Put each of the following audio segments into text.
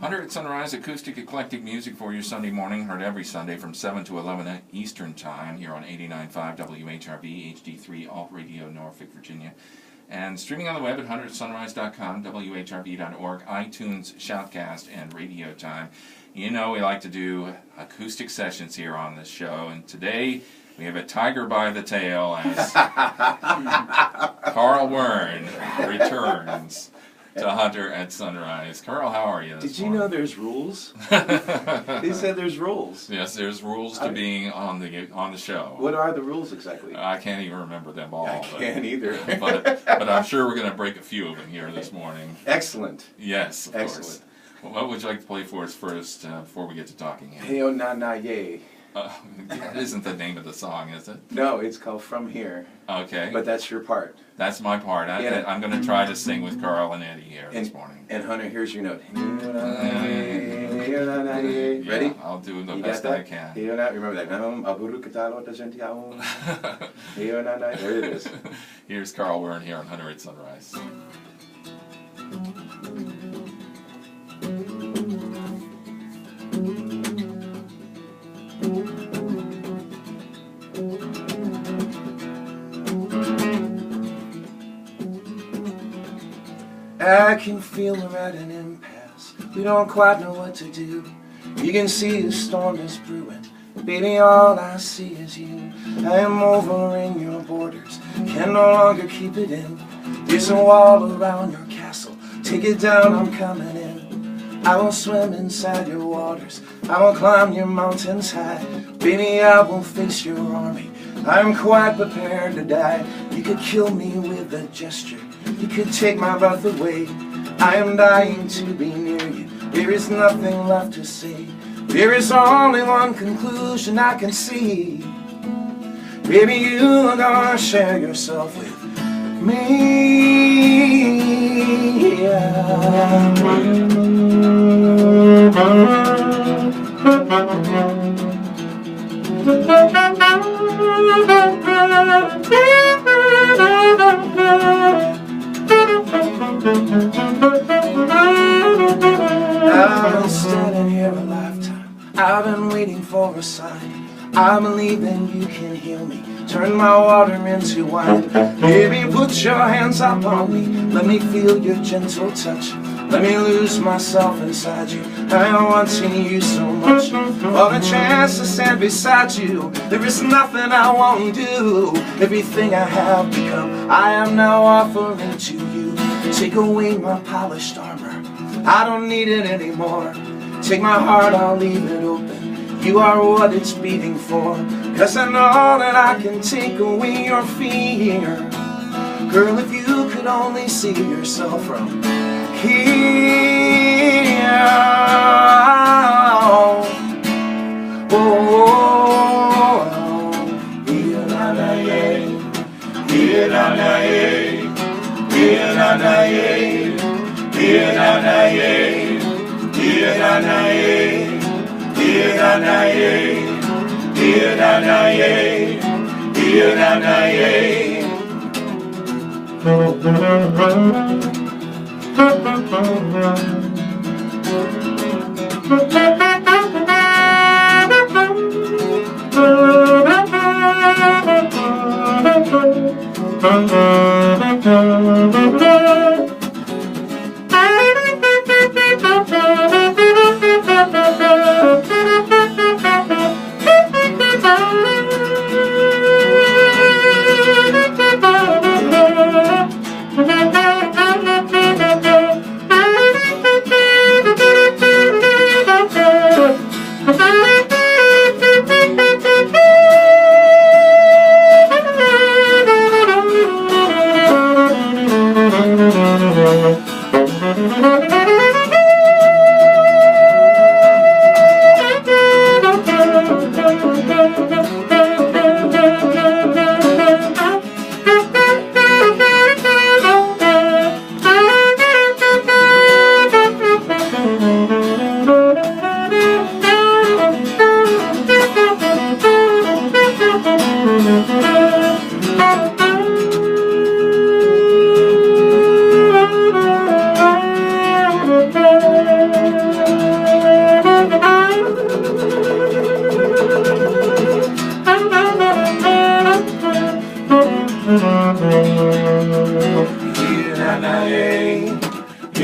Hunter at Sunrise, acoustic eclectic music for your Sunday morning, heard every Sunday from 7 to 11 Eastern Time here on 89.5 WHRB, HD3 Alt Radio, Norfolk, Virginia. And streaming on the web at hunteratsunrise.com, WHRB.org, iTunes, Shoutcast, and Radio Time. You know we like to do acoustic sessions here on this show, and today we have a tiger by the tail as Karl Werne returns to Hunter at Sunrise. Karl, how are you Did you know there's rules? He said there's rules. Yes, there's rules to being on the show. What are the rules exactly? I can't even remember them all. I can't either. but I'm sure we're going to break a few of them here this morning. Excellent. Yes, of Excellent. course. Well, what would you like to play for us first before we get to talking? Hey-o na na yay. That isn't the name of the song, is it? No, it's called From Here. Okay. But that's your part. That's my part. I'm going to try to sing with Karl and Eddie here this morning. And Hunter, here's your note. Ready? Ready? I'll do the You best got I that? can. Remember that. There it is. Here's Karl Werne here on Hunter at Sunrise. I can feel we're at an impasse. We don't quite know what to do. You can see the storm is brewing. Baby, all I see is you. I am over in your borders, can no longer keep it in. There's a wall around your castle. Take it down, I'm coming in. I will swim inside your waters. I will climb your mountains high. Baby, I will face your army. I am quite prepared to die. You could kill me with a gesture. You could take my breath away. I am dying to be near you. There is nothing left to say. There is only one conclusion I can see. Baby, you are gonna share yourself with me. I've been standing here a lifetime. I've been waiting for a sign. I believe that you can heal me. Turn my water into wine. Baby, put your hands up on me. Let me feel your gentle touch. Let me lose myself inside you. I am wanting you so much. For the chance to stand beside you, there is nothing I won't do. Everything I have become, I am now offering to you. Take away my polished armor, I don't need it anymore. Take my heart, I'll leave it open. You are what it's beating for. Cause I know that I can take away your fear. Girl, if you could only see yourself from here. Oh,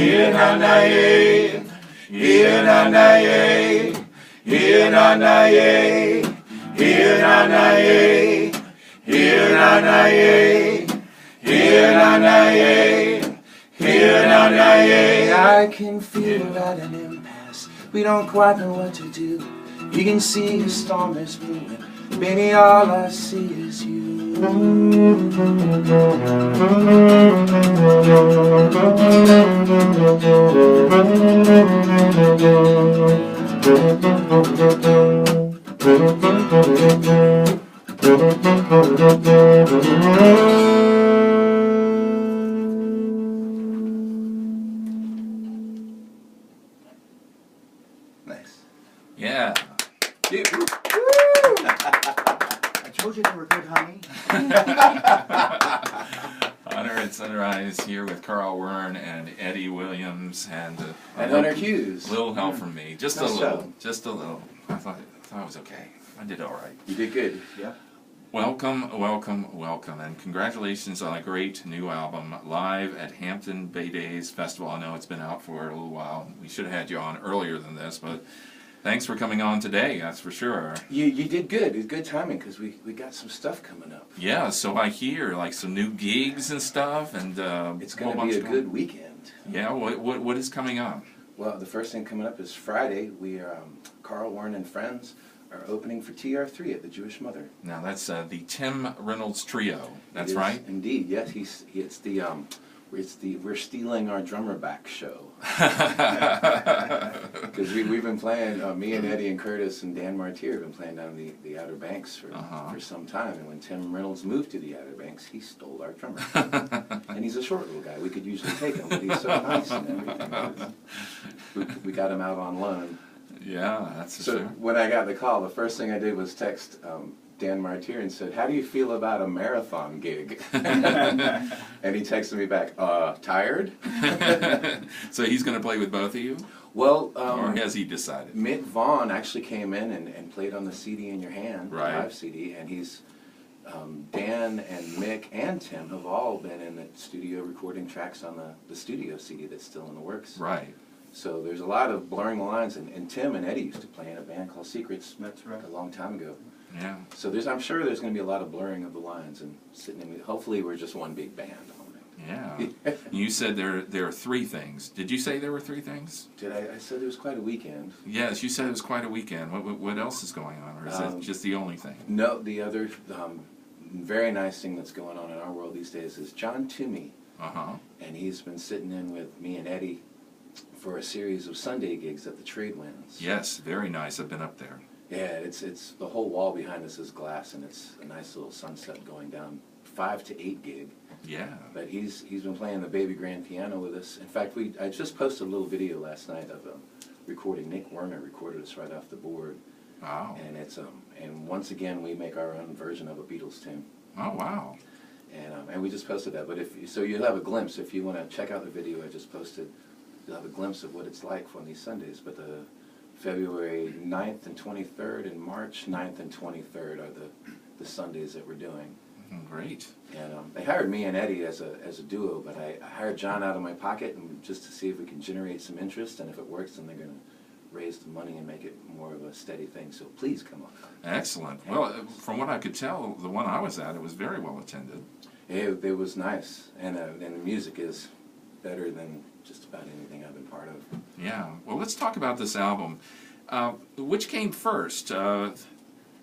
Here-na-na-yay, here-na-na-yay, here-na-na-yay, here-na-na-yay, here-na-na-yay, here-na-na-yay, here-na-na-yay. I can feel we're at an impasse. We don't quite know what to do. You can see the storm is brewing. Baby, all I see is you. Nice. Yeah. I told you they were good, honey. Honor at Sunrise here with Karl Werne and Eddie Williams and Hunter Hughes. Little help from me, just Nice a little, job. just a little. I thought it was okay. I did all right. You did good. Yeah. Welcome, welcome, welcome, and congratulations on a great new album live at Hampton Bay Days Festival. I know it's been out for a little while. We should have had you on earlier than this, but thanks for coming on today, that's for sure. You did good. It's good timing because we got some stuff coming up. Yeah, so I hear like some new gigs and stuff, and It's going to be a good weekend. Yeah, what is coming up? Well, the first thing coming up is Friday. We are Karl Werne Friends are opening for TR3 at the Jewish Mother. Now that's the Tim Reynolds Trio. That's It is right. Indeed, yes. It's the We're Stealing Our Drummer Back show. Because we've been playing, me and Eddie and Curtis and Dan Martier have been playing down the Outer Banks for some time. And when Tim Reynolds moved to the Outer Banks, he stole our drummer. And he's a short little guy. We could usually take him, but he's so nice and everything. We got him out on loan. Yeah, that's for So sure. when I got the call, the first thing I did was text Dan Martier and said, "How do you feel about a marathon gig?" And he texted me back, "Tired?" So he's going to play with both of you? Well, Or has he decided? Mick Vaughn actually came in and played on the CD in your hand, Right. the live CD, and he's Dan and Mick and Tim have all been in the studio recording tracks on the studio CD that's still in the works. Right. So there's a lot of blurring the lines, and Tim and Eddie used to play in a band called Secrets. That's right. A long time ago. Yeah. So I'm sure there's going to be a lot of blurring of the lines, and sitting in. Hopefully, we're just one big band on it. Yeah. You said there are three things. Did you say there were three things? Did I said it was quite a weekend. Yes, you said it was quite a weekend. What else is going on, or is that just the only thing? No, the other very nice thing that's going on in our world these days is John Toomey, and he's been sitting in with me and Eddie for a series of Sunday gigs at the Trade Winds. Yes, very nice. I've been up there. Yeah, it's the whole wall behind us is glass, and it's a nice little sunset going down. 5 to 8 gig. Yeah. But he's been playing the baby grand piano with us. In fact, I just posted a little video last night of recording. Nick Werner recorded us right off the board. Wow. And it's and once again we make our own version of a Beatles tune. Oh, wow. And we just posted that. But so you'll have a glimpse if you want to check out the video I just posted. You'll have a glimpse of what it's like on these Sundays. But the February 9th and 23rd and March 9th and 23rd are the Sundays that we're doing. Great. And they hired me and Eddie as a duo, but I hired John out of my pocket and just to see if we can generate some interest, and if it works, then they're going to raise the money and make it more of a steady thing. So please come on. Excellent. Well, from what I could tell, the one I was at, it was very well attended. It was nice, and the music is better than just about anything I've been part of. Yeah. Well, let's talk about this album. Which came first?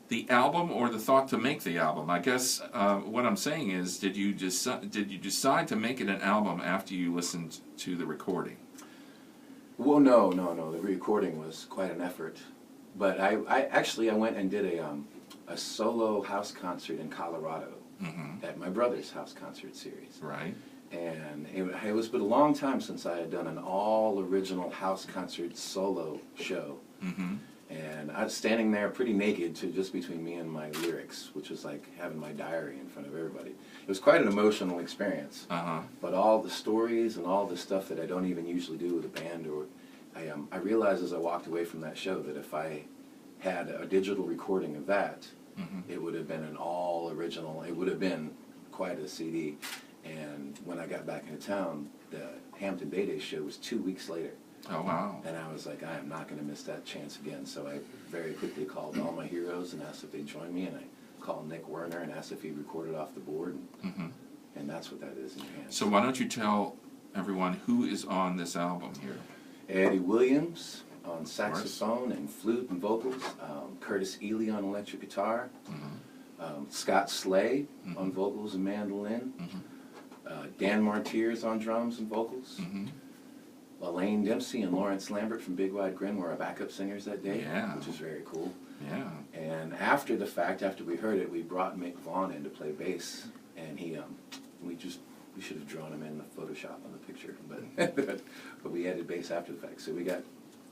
The album or the thought to make the album? I guess what I'm saying is, did you decide to make it an album after you listened to the recording? Well, no. The recording was quite an effort, but I went and did a solo house concert in Colorado at my brother's house concert series. Right. And it was been a long time since I had done an all original house concert solo show. And I was standing there pretty naked just between me and my lyrics, which was like having my diary in front of everybody. It was quite an emotional experience. But all the stories and all the stuff that I don't even usually do with a band, I realized as I walked away from that show that if I had a digital recording of that, it would have been an all original. It would have been quite a CD. And when I got back into town, the Hampton Bay Days show was 2 weeks later. Oh, wow. And I was like, I am not going to miss that chance again. So I very quickly called all my heroes and asked if they'd join me. And I called Mick Werner and asked if he recorded off the board. And that's what that is in your hands. So why don't you tell everyone who is on this album here? Eddie Williams on saxophone and flute and vocals. Curtis Eley on electric guitar. Scott Slay on vocals and mandolin. Dan Martier on drums and vocals. Elaine Dempsey and Lawrence Lambert from Big Wide Grin were our backup singers that day, which was very cool. Yeah. And after the fact, after we heard it, we brought Mick Vaughn in to play bass, and he, we should have drawn him in the Photoshop on the picture, but we added bass after the fact, so we got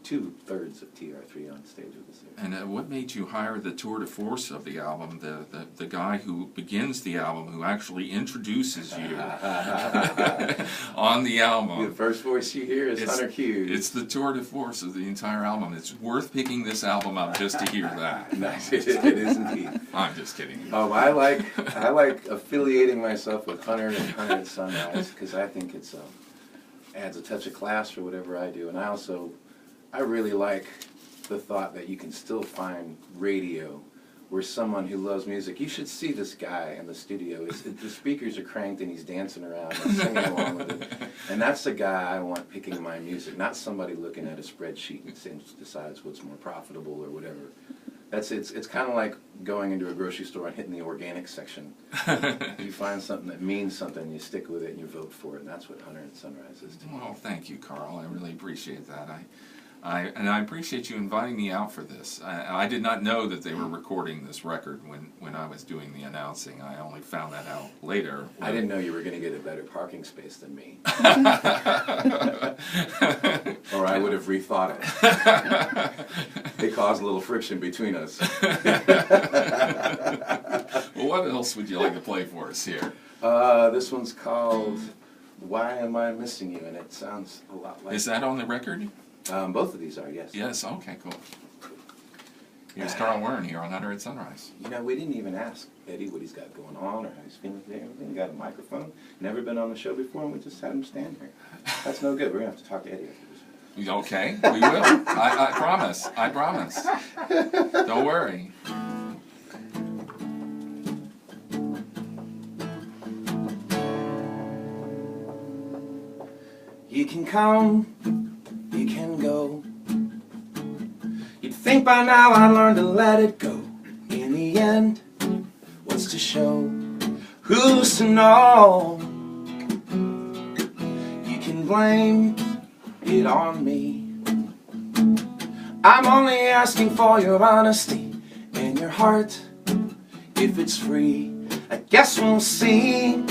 2/3 of TR3 on stage with us there. And what made you hire the tour de force of the album, the guy who begins the album, who actually introduces you on the album? The first voice you hear is Hunter Hughes. It's the tour de force of the entire album. It's worth picking this album up just to hear that. Nice, it is indeed. I'm just kidding. Oh, I like affiliating myself with Hunter and Hunter at Sunrise because I think it's adds a touch of class for whatever I do, and I really like the thought that you can still find radio where someone who loves music, you should see this guy in the studio. The speakers are cranked and he's dancing around and singing along with it. And that's the guy I want picking my music, not somebody looking at a spreadsheet and decides what's more profitable or whatever. It's kind of like going into a grocery store and hitting the organic section. You find something that means something, you stick with it and you vote for it, and that's what Hunter and Sunrise is to me. Well, thank you, Karl. I really appreciate that. And I appreciate you inviting me out for this. I did not know that they were recording this record when I was doing the announcing. I only found that out later. I didn't know you were going to get a better parking space than me. Or I would have rethought it. It caused a little friction between us. Well, what else would you like to play for us here? This one's called Why Am I Missing You? And it sounds a lot like... Is that on the record? Both of these are, yes. Yes, okay, cool. Here's Karl Werne here on Hunter at Sunrise. You know, we didn't even ask Eddie what he's got going on or how he's feeling today. He got a microphone, never been on the show before, and we just had him stand here. That's no good. We're going to have to talk to Eddie after this. Okay, we will. I promise. I promise. Don't worry. You can come, you can go. You'd think by now I'd learn to let it go. In the end, what's to show? Who's to know? You can blame it on me. I'm only asking for your honesty and your heart. If it's free, I guess we'll see.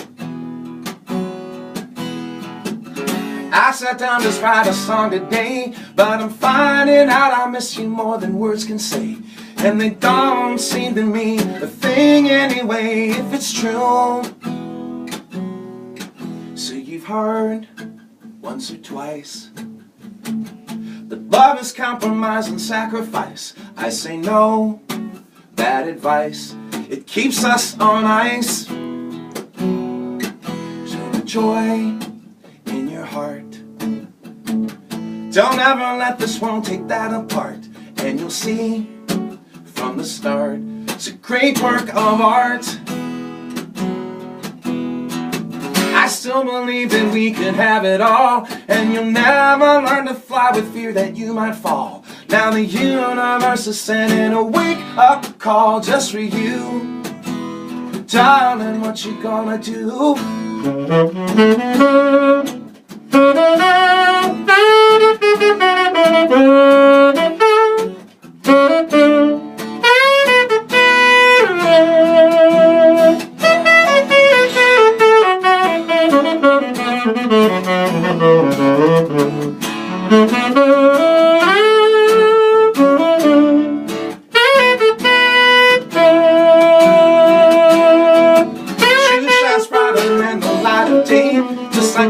I sat down to write a song today, but I'm finding out I miss you more than words can say. And they don't seem to mean a thing anyway, if it's true. So you've heard once or twice that love is compromise and sacrifice. I say no, bad advice. It keeps us on ice. So the joy in your heart, don't ever let this one take that apart. And you'll see from the start, it's a great work of art. I still believe that we could have it all, and you'll never learn to fly with fear that you might fall. Now the universe is sending a wake-up call just for you. Darling, what you gonna do?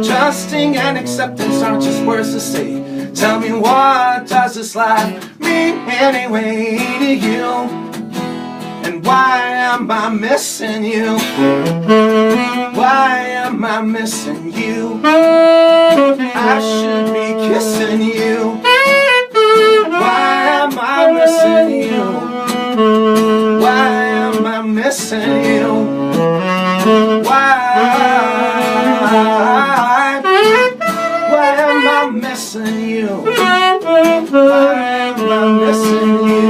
Trusting and acceptance aren't just words to say. Tell me, what does this life mean anyway to you? And why am I missing you? Why am I missing you? I should be kissing you. Why am I missing you? Why am I missing you? Why am I missing you? Why am I missing you?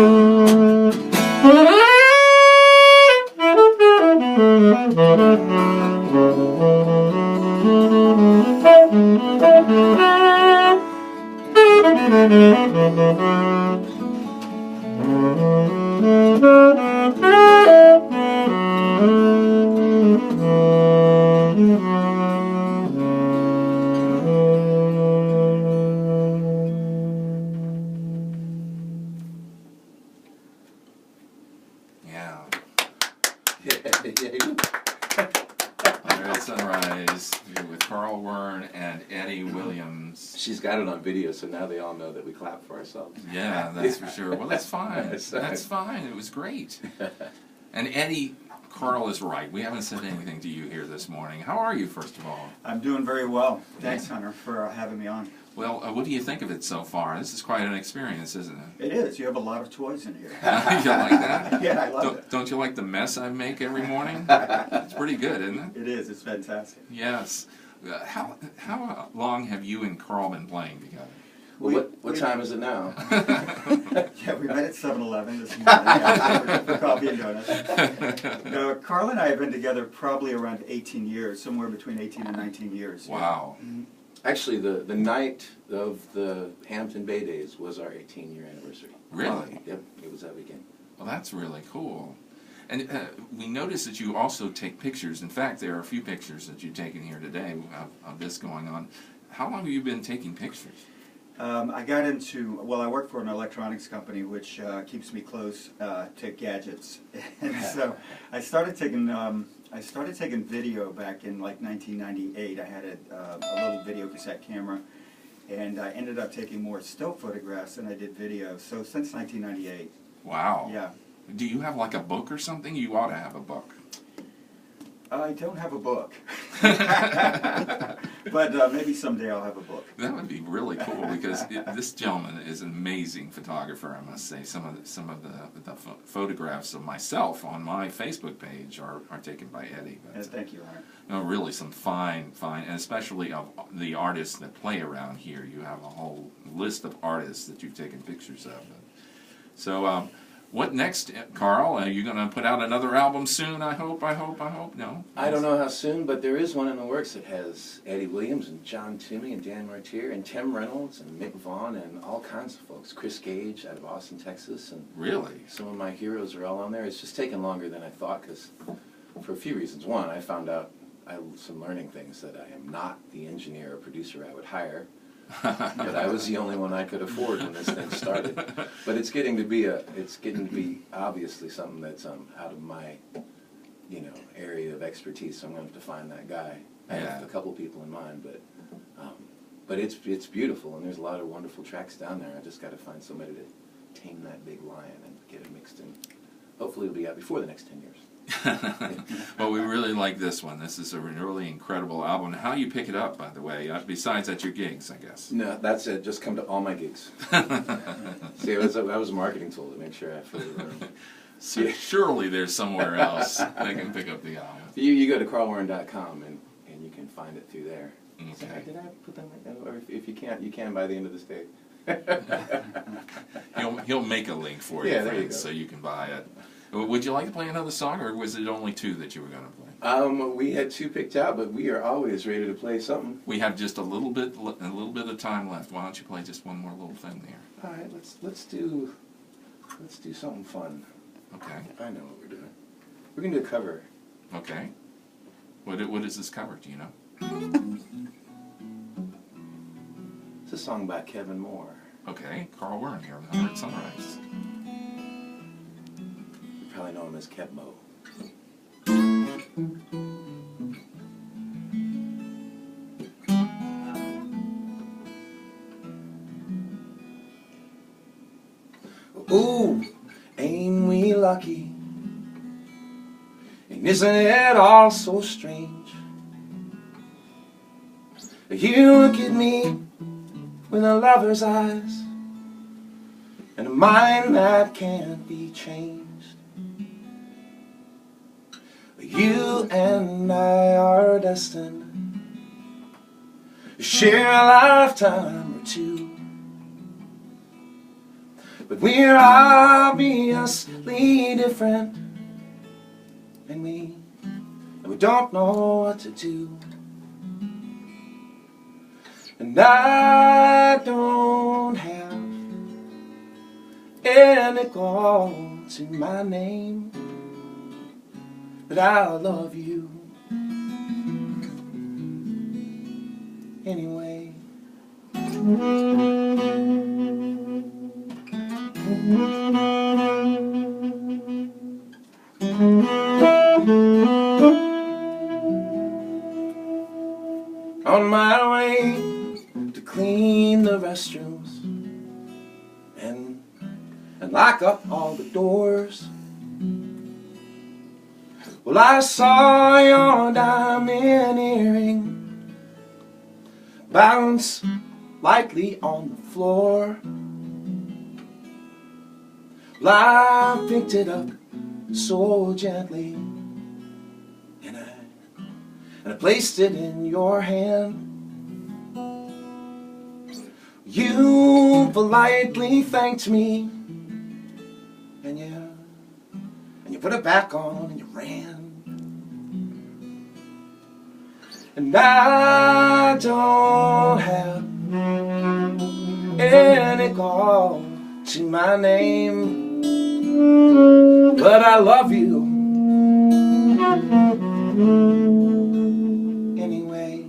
Yeah. Alright, Sunrise with Karl Werne and Eddie Williams. She's got it on video, so now they all know that we clap for ourselves. Yeah, that's for sure. Well, that's fine. That's fine. It was great. And Eddie, Karl is right. We haven't said anything to you here this morning. How are you, first of all? I'm doing very well. Thanks, Hunter, for having me on. Well, what do you think of it so far? This is quite an experience, isn't it? It is. You have a lot of toys in here. You like that? Yeah, I love it. Don't you like the mess I make every morning? It's pretty good, isn't it? It is. It's fantastic. Yes. How long have you and Karl been playing together? Well, what time is it now? Yeah, we met at 7-Eleven this morning for coffee and donuts. Karl and I have been together probably around 18 years, somewhere between 18 and 19 years. Wow. Mm-hmm. Actually, the night of the Hampton Bay Days was our 18-year anniversary. Really? Yep, it was that weekend. Well, that's really cool. And we noticed that you also take pictures. In fact, there are a few pictures that you've taken here today of this going on. How long have you been taking pictures? I got into, well, I work for an electronics company which keeps me close to gadgets. And so I started taking video back in like 1998. I had a little video cassette camera, and I ended up taking more still photographs than I did video. So since 1998. Wow. Yeah. Do you have like a book or something? You ought to have a book. I don't have a book. But maybe someday I'll have a book. That would be really cool because this gentleman is an amazing photographer, I must say. Some of the photographs of myself on my Facebook page are taken by Eddie. But, Thank you, Hunter. no, really some fine, and especially of the artists that play around here. You have a whole list of artists that you've taken pictures of. So, what next, Karl? Are you going to put out another album soon, I hope? No? I don't know how soon, but there is one in the works that has Eddie Williams and John Toomey and Dan Martier and Tim Reynolds and Mick Vaughn and all kinds of folks. Chris Gage out of Austin, Texas. And Really? some of my heroes are all on there. It's just taken longer than I thought because for a few reasons. One, I found out some learning things that I am not the engineer or producer I would hire. But I was the only one I could afford when this thing started. But it's getting to be obviously something that's out of my, area of expertise. So I'm going to have to find that guy. I have a couple people in mind, but it's beautiful, and there's a lot of wonderful tracks down there. I just got to find somebody to tame that big lion and get it mixed in. Hopefully it'll be out before the next 10 years. Well, we really like this one. This is a really incredible album. How you pick it up, by the way, besides at your gigs, I guess. No, that's it. Just come to all my gigs. See, that was a marketing tool to make sure I fully learned. So surely there's somewhere else they can pick up the album. You go to karlwerne.com and you can find it through there. Okay. Did I put that right? Or if you can't, you can by the end of this day. He'll make a link for you, friends, so you can buy it. Would you like to play another song, or was it only two that you were going to play? We had two picked out, but we are always ready to play something. We have just a little bit of time left. Why don't you play just one more little thing there? All right, let's do something fun. Okay. I know what we're doing. We're gonna do a cover. Okay. What is this cover? Do you know? It's a song by Kevin Moore. Okay. Karl Werne here on 100 Sunrise. You probably know him as Kevmo. Ooh, ain't we lucky And isn't it all so strange? You look at me with a lover's eyes and a mind that can't be changed. You and I are destined to share a lifetime or two, but we're obviously different, and we don't know what to do. And I don't have any gold to my name, but I love you anyway. On my way to clean the restrooms and lock up all the doors, well, I saw your diamond earring bounce lightly on the floor. Well, I picked it up so gently, and I placed it in your hand. You politely thanked me, and you put it back on and you ran. And I don't have any call to my name, but I love you anyway.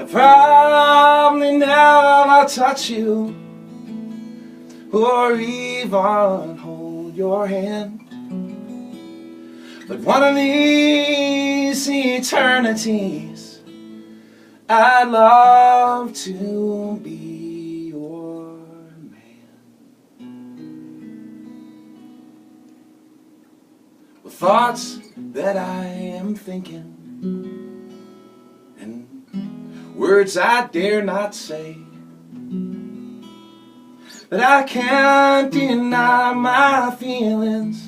Probably now I'll touch you or even hold your hand, but one of these eternities I'd love to be your man. With thoughts that I am thinking and words I dare not say, but I can't deny my feelings.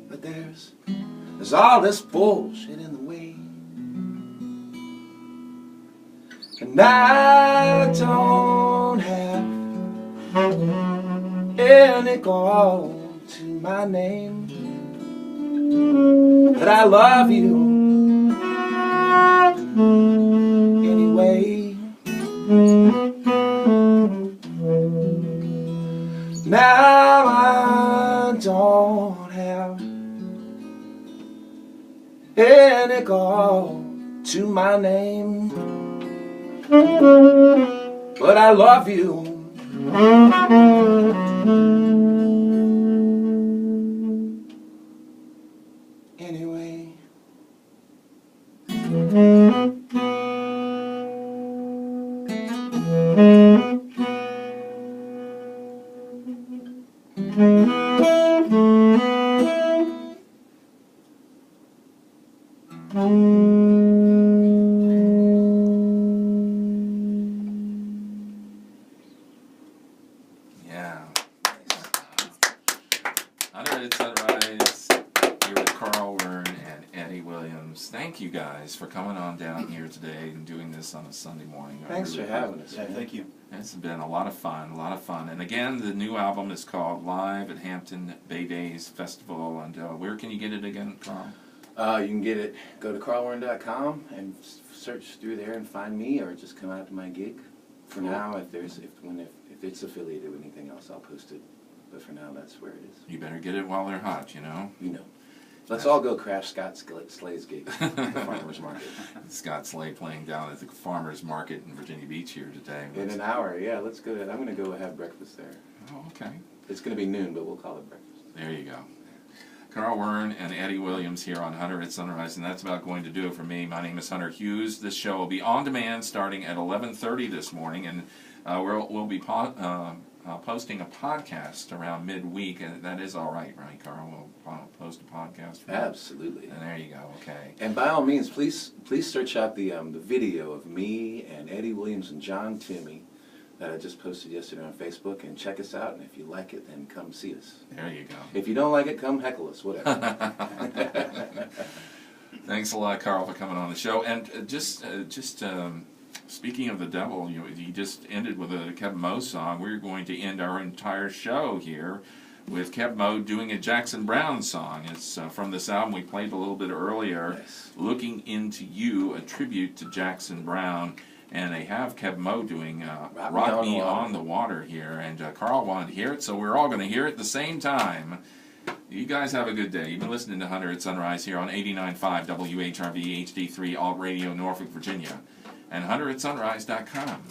But there's all this bullshit in the way, and I don't have any gold to my name, but I love you anyway. Now I don't have any gold to my name, but I love you Anyway. Yeah. Under Its Sunrise, here with Karl Werne and Eddie Williams. Thank you guys for coming on down here today and doing this on a Sunday morning. Thanks for having us. Yeah, thank you. It's been a lot of fun, a lot of fun. And again, the new album is called Live at Hampton Bay Days Festival. And where can you get it again, Karl? You can get it, go to karlwerne.com and search through there and find me, or just come out to my gig. For Cool. now, if it's affiliated with anything else, I'll post it. But for now, that's where it is. You better get it while they're hot, you know. You know. Let's all go crash Scott Slay's gig at the Farmer's Market. Scott Slay playing down at the Farmers Market in Virginia Beach here today. In an hour, yeah, let's go. I'm going to go have breakfast there. Oh, okay. It's going to be noon, but we'll call it breakfast. There you go. Karl Werne and Eddie Williams here on Hunter at Sunrise, and that's about going to do it for me. My name is Hunter Hughes. This show will be on demand starting at 11:30 this morning, and we'll be posting a podcast around midweek, and that is all right, Karl? We'll post a podcast for Absolutely. And there you go, okay. And by all means, please search out the video of me and Eddie Williams and John Timmy that I just posted yesterday on Facebook, and check us out. And if you like it, then come see us. There you go. If you don't like it, come heckle us, whatever. Thanks a lot, Karl, for coming on the show. And speaking of the devil, you just ended with a Keb Mo song. We're going to end our entire show here with Keb Mo doing a Jackson Browne song. It's from this album we played a little bit earlier, Nice. Looking Into You, a tribute to Jackson Browne. And they have Keb Mo doing Rock Me on the Water here. And Karl wanted to hear it, so we're all going to hear it at the same time. You guys have a good day. You've been listening to Hunter at Sunrise here on 89.5 WHRV HD3 Alt Radio, Norfolk, Virginia, and hunteratsunrise.com.